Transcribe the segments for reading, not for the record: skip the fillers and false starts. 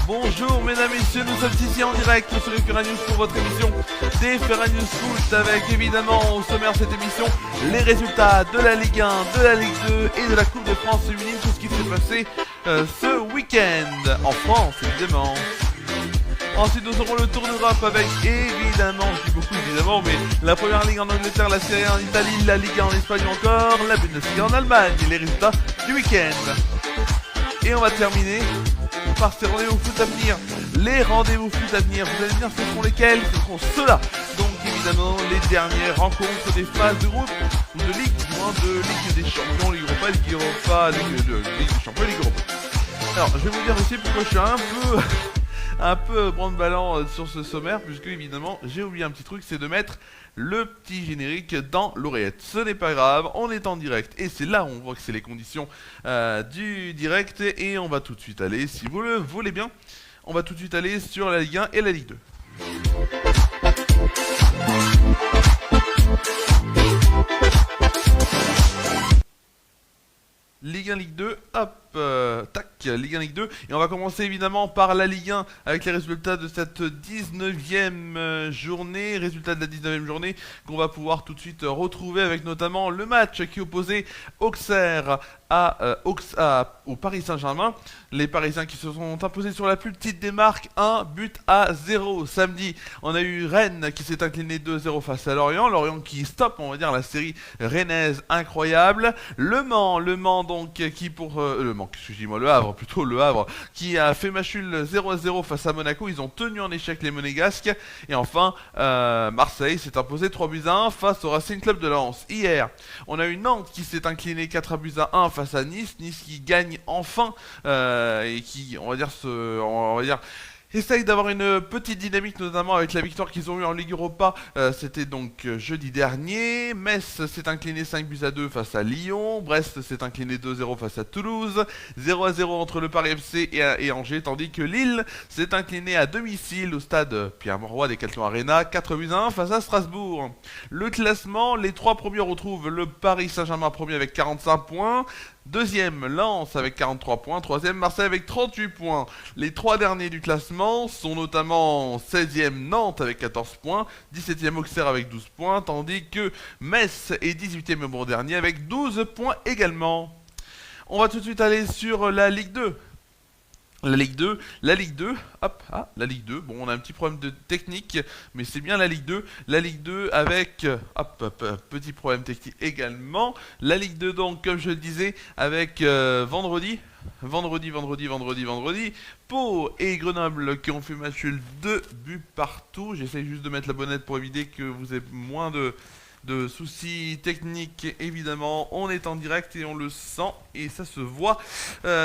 Bonjour mesdames et messieurs, nous sommes ici en direct sur les Ferranews pour votre émission des Ferranews Foot avec évidemment au sommaire de cette émission les résultats de la Ligue 1, de la Ligue 2 et de la Coupe de France féminine, tout ce qui s'est passé ce week-end en France évidemment. Ensuite nous aurons le Tour d'Europe avec évidemment, je dis beaucoup évidemment, mais la Première Ligue en Angleterre, la Serie A en Italie, la Ligue 1 en Espagne ou encore la Bundesliga en Allemagne et les résultats du week-end. Et on va terminer par ces rendez-vous foot à venir. Les rendez-vous foot à venir, vous allez me dire ce sont lesquels? Ce seront ceux-là. Donc évidemment les dernières rencontres des phases de groupe ou de Ligue, du moins de Ligue des Champions, Ligue Europa, Ligue Europa, Ligue des Champions, Ligue Europa. Alors je vais vous dire aussi pourquoi je suis un peu branle-ballant sur ce sommaire, puisque évidemment j'ai oublié un petit truc, c'est de mettre le petit générique dans l'oreillette. Ce n'est pas grave, on est en direct et c'est là où on voit que c'est les conditions du direct et on va tout de suite aller, si vous le voulez bien, on va tout de suite aller sur la Ligue 1 et la Ligue 2. Ligue 1, Ligue 2, hop, tac, Ligue 1, Ligue 2. Et on va commencer évidemment par la Ligue 1 avec les résultats de cette 19e journée. Résultats de la 19e journée qu'on va pouvoir tout de suite retrouver avec notamment le match qui opposait Auxerre au Paris Saint-Germain. Les Parisiens qui se sont imposés sur la plus petite des marques, 1-0. Samedi, on a eu Rennes qui s'est incliné 2-0 face à Lorient. Lorient qui stoppe, on va dire, la série rennaise incroyable. Le Mans donc qui pour... le Havre qui a fait match nul 0-0 face à Monaco. Ils ont tenu en échec les Monégasques. Et enfin, Marseille s'est imposé 3-1 face au Racing Club de Lens. Hier, on a eu Nantes qui s'est incliné 4-1 face à Nice. Nice qui gagne enfin et qui, on va dire, essaye d'avoir une petite dynamique, notamment avec la victoire qu'ils ont eue en Ligue Europa. C'était donc jeudi dernier. Metz s'est incliné 5-2 face à Lyon. Brest s'est incliné 2-0 face à Toulouse. 0-0 entre le Paris FC et Angers, tandis que Lille s'est incliné à domicile au stade Pierre-Mauroy des Decathlon Arena 4-1 face à Strasbourg. Le classement, les trois premiers retrouvent le Paris Saint-Germain premier avec 45 points. Deuxième, Lens avec 43 points. Troisième, Marseille avec 38 points. Les trois derniers du classement sont notamment 16e, Nantes avec 14 points. 17e, Auxerre avec 12 points. Tandis que Metz est 18e au dernier avec 12 points également. On va tout de suite aller sur la Ligue 2. La Ligue 2, hop, la Ligue 2, bon on a un petit problème de technique, mais c'est bien la Ligue 2 avec, petit problème technique également, la Ligue 2 donc comme je le disais, avec vendredi, Pau et Grenoble qui ont fait match nul 2 buts partout, j'essaie juste de mettre la bonnette pour éviter que vous ayez moins de soucis techniques évidemment, on est en direct et on le sent et ça se voit.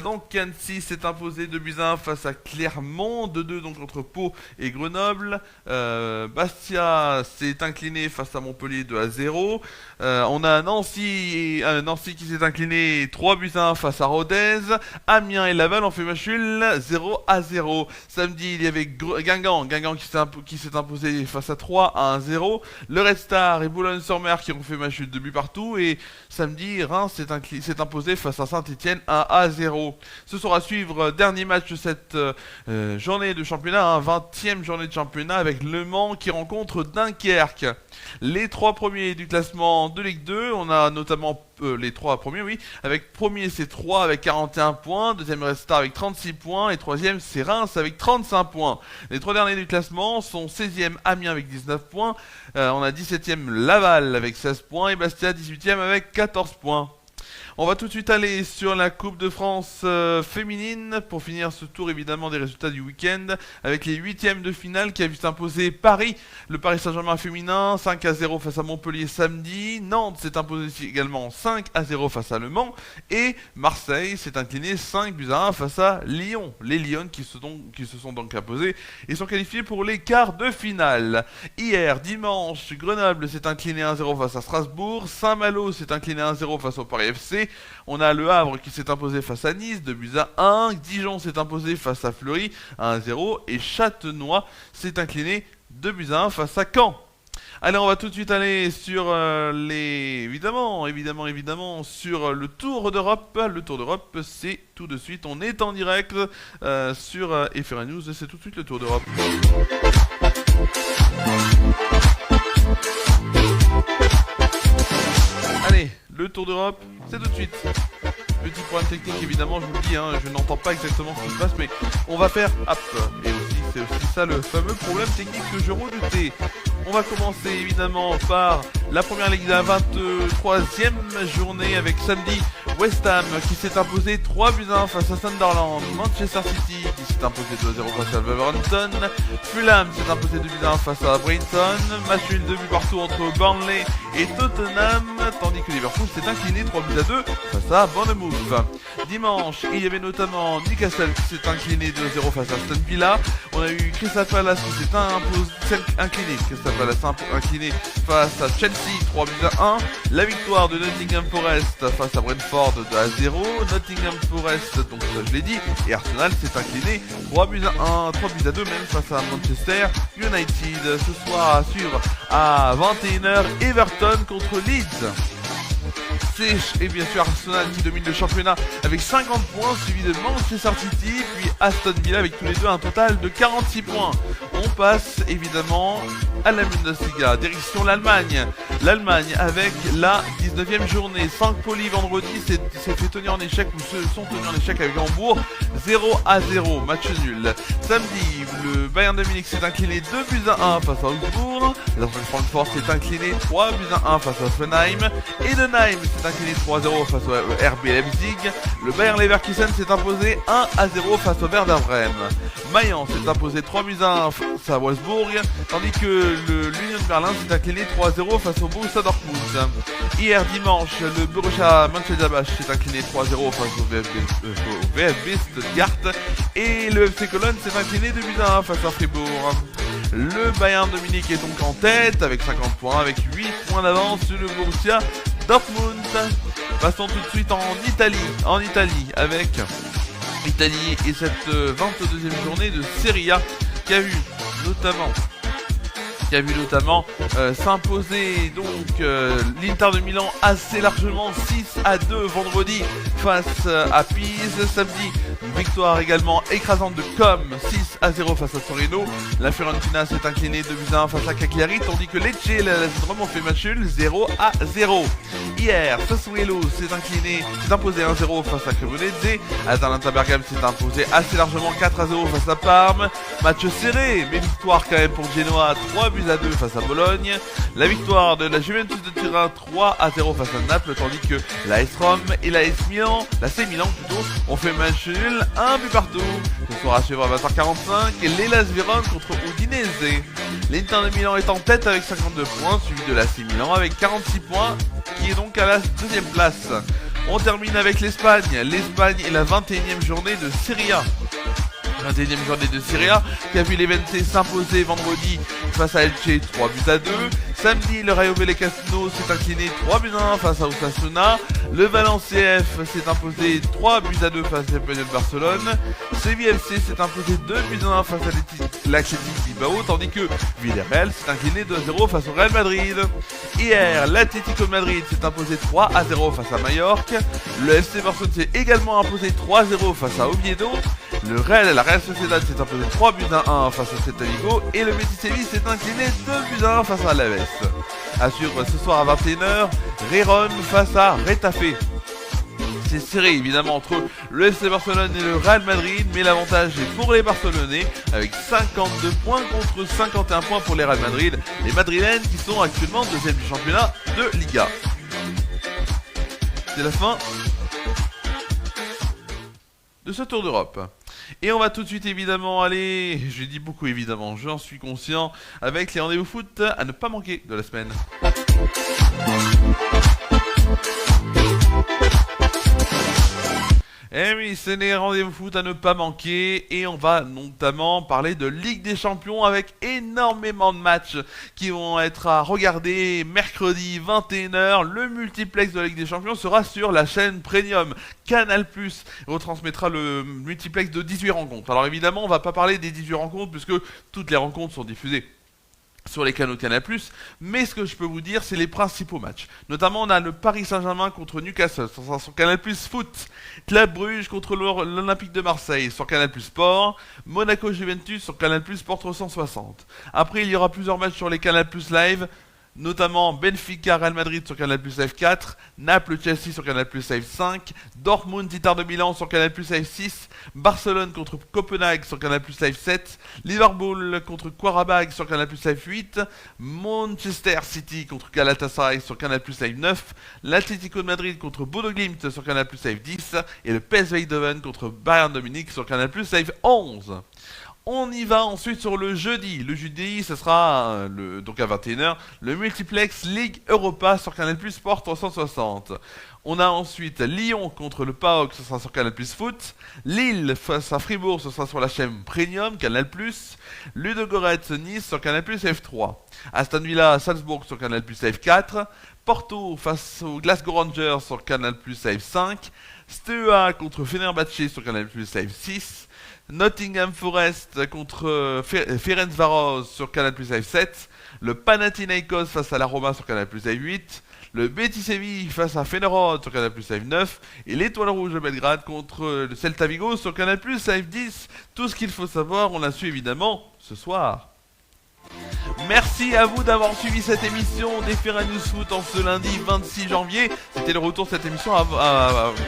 Donc Annecy s'est imposé 2-1 face à Clermont, 2-2 donc entre Pau et Grenoble. Bastia s'est incliné face à Montpellier 2-0. On a Nancy qui s'est incliné 3-1 face à Rodez. Amiens et Laval ont fait match nul 0-0. Samedi il y avait Guingamp qui s'est imposé face à 3-1. Le Red Star et Boulogne-sur-Mer qui ont fait match nul 2 buts partout. Et samedi Reims s'est imposé face à Saint-Etienne 1-0. Ce sera à suivre dernier match de cette journée de championnat, 20e journée de championnat avec Le Mans qui rencontre Dunkerque. Les trois premiers du classement de Ligue 2, on a notamment les trois premiers, oui, avec premier c'est 3 avec 41 points, deuxième Red Star avec 36 points et troisième c'est Reims avec 35 points. Les trois derniers du classement sont 16e Amiens avec 19 points, on a 17e Laval avec 16 points et Bastia 18e avec 14 points. On va tout de suite aller sur la Coupe de France féminine pour finir ce tour évidemment des résultats du week-end avec les huitièmes de finale qui a vu s'imposer Paris, le Paris Saint-Germain féminin 5-0 face à Montpellier samedi, Nantes s'est imposé également 5-0 face à Le Mans et Marseille s'est incliné 5-1 face à Lyon. Les Lyonnes qui se sont donc imposés et sont qualifiés pour les quarts de finale. Hier, dimanche, Grenoble s'est incliné 1-0 face à Strasbourg, Saint-Malo s'est incliné 1-0 face au Paris FC. On a Le Havre qui s'est imposé face à Nice, 2-1. Dijon s'est imposé face à Fleury, 1-0. Et Châtenois s'est incliné 2-1 face à Caen. Allez, on va tout de suite aller sur évidemment, sur le Tour d'Europe. Le Tour d'Europe, c'est tout de suite. On est en direct sur FR News. C'est tout de suite le Tour d'Europe. Allez, le Tour d'Europe, c'est tout de suite. Petit problème technique évidemment, je vous le dis, je n'entends pas exactement ce qui se passe, mais on va faire hop. Et aussi, c'est aussi ça le fameux problème technique que je redoutais. On va commencer évidemment par la première ligue de la 23e journée avec samedi West Ham qui s'est imposé 3-1 face à Sunderland, Manchester City qui s'est imposé 2-0 face à Wolverhampton, Fulham s'est imposé 2-1 face à Brighton, match nul 2 buts partout entre Burnley et Tottenham, tandis que Liverpool s'est incliné 3-2 face à Bournemouth. Dimanche, il y avait notamment Newcastle qui s'est incliné 2-0 face à Aston Villa, on a eu Crystal Palace qui s'est incliné face à Chelsea 3-1, la victoire de Nottingham Forest face à Brentford 2-0, Nottingham Forest, donc ça je l'ai dit, et Arsenal s'est incliné 3-2 même face à Manchester United. Ce soir à suivre à 21h Everton contre Leeds. Et bien sûr Arsenal qui domine le championnat avec 50 points, suivi de Manchester City, puis Aston Villa avec tous les deux un total de 46 points. On passe évidemment à la Bundesliga, direction l'Allemagne. L'Allemagne avec la 19e journée. St. Pauli vendredi s'est fait tenir en échec ou se sont tenus en échec avec Hambourg 0-0, match nul. Samedi, le Bayern de Munich s'est incliné 2-1 face à Augsbourg. L'Eintracht Francfort s'est incliné 3-1 face à Offenheim. Edenheim s'est incliné 3-0 face au RB Leipzig. Le Bayer Leverkusen s'est imposé 1-0 face au Werder Bremen. Mayence s'est imposé 3-1 face à Wolfsburg, tandis que l'Union Berlin s'est incliné 3-0 face au Borussia Dortmund. Hier dimanche, le Borussia Mönchengladbach s'est incliné 3-0 face au VfB Stuttgart et le FC Cologne s'est incliné 2-1 face à Fribourg. Le Bayern de Munich est donc en tête avec 50 points, avec 8 points d'avance sur le Borussia Dortmund. Passons tout de suite en Italie avec Italie et cette 22e journée de Serie A qui a vu notamment s'imposer donc l'Inter de Milan assez largement 6-2 vendredi face à Pise. Samedi, une victoire également écrasante de Comme 6-0 face à Torino. La Fiorentina s'est inclinée 2-1 face à Cagliari, tandis que Lecce et la Lazio ont fait match nul 0-0. Hier, Sassuolo s'est imposé 1-0 face à Cremonese. Atalanta Bergame s'est imposé assez largement 4-0 face à Parme. Match serré, mais victoire quand même pour Genoa 3-2 face à Bologne. La victoire de la Juventus de Turin 3-0 face à Naples, tandis que la AS Rome et la AC Milan ont fait match nul, 1 but partout. Ce soir à suivre à 20h45 et l'Hellas Vérone contre Udinese. L'Inter de Milan est en tête avec 52 points, suivi de l'AC Milan avec 46 points, qui est donc à la deuxième place. On termine avec l'Espagne. L'Espagne est la 21e journée de Serie A. 21e journée de Serie A qui a vu l'Evente s'imposer vendredi face à Elche 3-2. Samedi, le Rayo Vallecano s'est incliné 3-1 face à Osasuna. Le Valence CF s'est imposé 3-2 face à l'Espanyol Barcelone. Séville FC s'est imposé 2-1 face à l'Athletic Bilbao, tandis que Villarreal s'est incliné 2-0 face au Real Madrid. Hier, l'Atlético de Madrid s'est imposé 3-0 face à Majorque. Le FC Barcelone s'est également imposé 3-0 face à Oviedo. La Real Sociedad s'est imposé 3-1 face à Celta Vigo et le Betis Séville s'est incliné 2-1 face à Alaves. À suivre ce soir à 21h, Gérone face à Retafe. C'est serré évidemment entre le FC Barcelone et le Real Madrid, mais l'avantage est pour les Barcelonais avec 52 points contre 51 points pour les Real Madrid, les Madrilènes qui sont actuellement deuxième du championnat de Liga. c'est la fin de ce tour d'Europe. Et on va tout de suite évidemment aller, je dis beaucoup évidemment, j'en suis conscient, avec les rendez-vous foot à ne pas manquer de la semaine. Eh oui, c'est les rendez-vous foot à ne pas manquer et on va notamment parler de Ligue des Champions avec énormément de matchs qui vont être à regarder mercredi 21h. Le multiplex de la Ligue des Champions sera sur la chaîne Premium. Canal+ retransmettra le multiplex de 18 rencontres. Alors évidemment, on va pas parler des 18 rencontres puisque toutes les rencontres sont diffusées sur les canaux Canal+, mais ce que je peux vous dire, c'est les principaux matchs. Notamment, on a le Paris Saint-Germain contre Newcastle sur Canal+ Foot, Club Bruges contre l'Olympique de Marseille sur Canal+ Sport, Monaco-Juventus sur Canal+ Sport 360. Après, il y aura plusieurs matchs sur les Canal+ Live, notamment Benfica-Real Madrid sur Canal+ Live 4, Naples-Chelsea sur Canal+ Live 5, Dortmund-Inter de Milan sur Canal+ Live 6, Barcelone contre Copenhague sur Canal+ Live 7, Liverpool contre Qarabag sur Canal+ Live 8, Manchester City contre Galatasaray sur Canal+ Live 9, l'Atlético de Madrid contre Bodo Glimt sur Canal+ Live 10 et le PSV Eindhoven contre Bayern de Munich sur Canal+ Live 11. On y va ensuite sur le jeudi. Le jeudi, ce sera donc à 21h, le multiplex Ligue Europa sur Canal+ Sport 360. On a ensuite Lyon contre le PAOK, ce sera sur Canal+ Foot. Lille face à Fribourg, ce sera sur la chaîne Premium, Canal+. Ludogorets Nice sur Canal+ F3. Aston Villa Salzbourg sur Canal+ F4. Porto face aux Glasgow Rangers sur Canal+ Live 5. Steaua contre Fenerbahçe sur Canal+ Live 6. Nottingham Forest contre Ferencváros sur Canal+ Live 7. Le Panathinaikos face à la Roma sur Canal+ Live 8. Le Betis Séville face à Feyenoord sur Canal+ Live 9. Et l'Étoile Rouge de Belgrade contre le Celta Vigo sur Canal+ Live 10. Tout ce qu'il faut savoir, on l'a su évidemment ce soir. Merci à vous d'avoir suivi cette émission des FR News Foot en ce lundi 26 janvier. C'était le retour de cette émission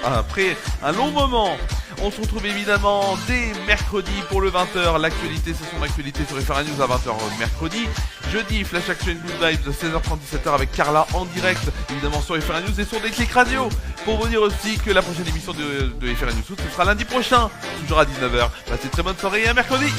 après un long moment. On se retrouve évidemment dès mercredi pour le 20h. L'actualité, c'est son actualité sur FR News à 20h mercredi. Jeudi, Flash Action Good Vibes de 16h30 17h avec Carla en direct, évidemment sur FR News et sur Déclic Radio. Pour vous dire aussi que la prochaine émission de FR News Foot, ce sera lundi prochain, toujours à 19h. Passez une très bonne soirée et à mercredi.